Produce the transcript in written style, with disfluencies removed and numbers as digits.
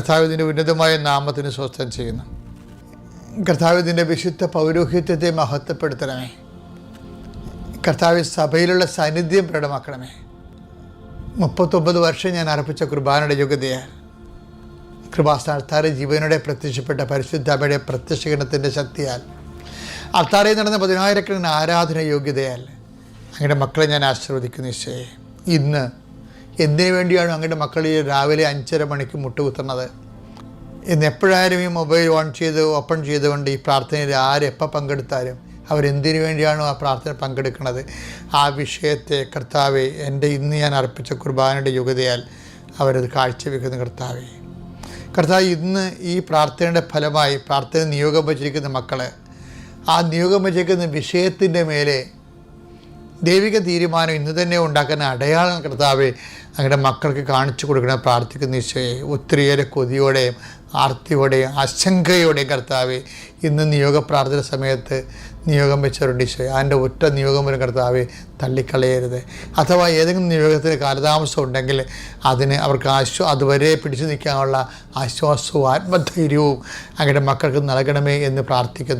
കർത്താവിൻ്റെ ഉന്നതമായ നാമത്തിന് സ്വസ്ഥം ചെയ്യുന്നു. കർത്താവിൻ്റെ വിശുദ്ധ പൗരോഹിത്യത്തെ മഹത്വപ്പെടുത്തണമേ. കർത്താവ് സഭയിലുള്ള സാന്നിധ്യം പ്രകടമാക്കണമേ. 39 വർഷം ഞാൻ അർപ്പിച്ച കുർബാനയുടെ യോഗ്യതയാൽ, കൃപാസ്ഥാനത്താറ് ജീവനോടെ പ്രത്യക്ഷപ്പെട്ട പരിശുദ്ധയുടെ പ്രത്യക്ഷീകരണത്തിൻ്റെ ശക്തിയാൽ, അൾത്താരയിൽ നടന്ന 10,000 ആരാധന യോഗ്യതയാൽ അങ്ങയുടെ മക്കളെ ഞാൻ ആശീർവദിക്കുന്നു. ഈശോയെ, ഇന്ന് എന്തിനു വേണ്ടിയാണ് അങ്ങയുടെ മക്കൾ ഈ രാവിലെ 5:30 മണിക്ക് മുട്ടുകുത്തുന്നത്? ഇന്ന് എപ്പോഴായാലും ഈ മൊബൈൽ ഓപ്പൺ ചെയ്തുകൊണ്ട് ഈ പ്രാർത്ഥനയിൽ ആരെപ്പോൾ പങ്കെടുത്താലും അവരെന്തിനു വേണ്ടിയാണോ ആ പ്രാർത്ഥന പങ്കെടുക്കുന്നത്, ആ വിഷയത്തെ കർത്താവെ എൻ്റെ ഇന്ന് ഞാൻ അർപ്പിച്ച കുർബാനയുടെ യോഗ്യതയാൽ അവരത് കാഴ്ചവെക്കുന്ന കർത്താവ് ഇന്ന് ഈ പ്രാർത്ഥനയുടെ ഫലമായി പ്രാർത്ഥന നിയോഗം വച്ചിരിക്കുന്ന മക്കൾ, ആ നിയോഗം വച്ചിരിക്കുന്ന വിഷയത്തിൻ്റെ മേലെ ദൈവിക തീരുമാനം ഇന്ന് തന്നെ ഉണ്ടാക്കുന്ന അടയാളം കർത്താവെ അങ്ങയുടെ മക്കൾക്ക് കാണിച്ചു കൊടുക്കണം. പ്രാർത്ഥിക്കുന്ന ഈശോയെ, ഒത്തിരിയേറെ കൊതിയോടെയും ആർത്തിയോടെയും ആശങ്കയോടെയും കർത്താവെ ഇന്ന് നിയോഗ പ്രാർത്ഥന സമയത്ത് നിയോഗം വെച്ചവരുണ്ട് ഈശോയെ. അതിൻ്റെ ഒറ്റ നിയോഗം വരും കർത്താവെ തള്ളിക്കളയരുത്. അഥവാ ഏതെങ്കിലും നിയോഗത്തിന് കാലതാമസം ഉണ്ടെങ്കിൽ അതിന് അവർക്ക് അതുവരെ പിടിച്ചു നിൽക്കാനുള്ള ആശ്വാസവും ആത്മധൈര്യവും അങ്ങയുടെ മക്കൾക്ക് നൽകണമേ എന്ന് പ്രാർത്ഥിക്കുന്നു.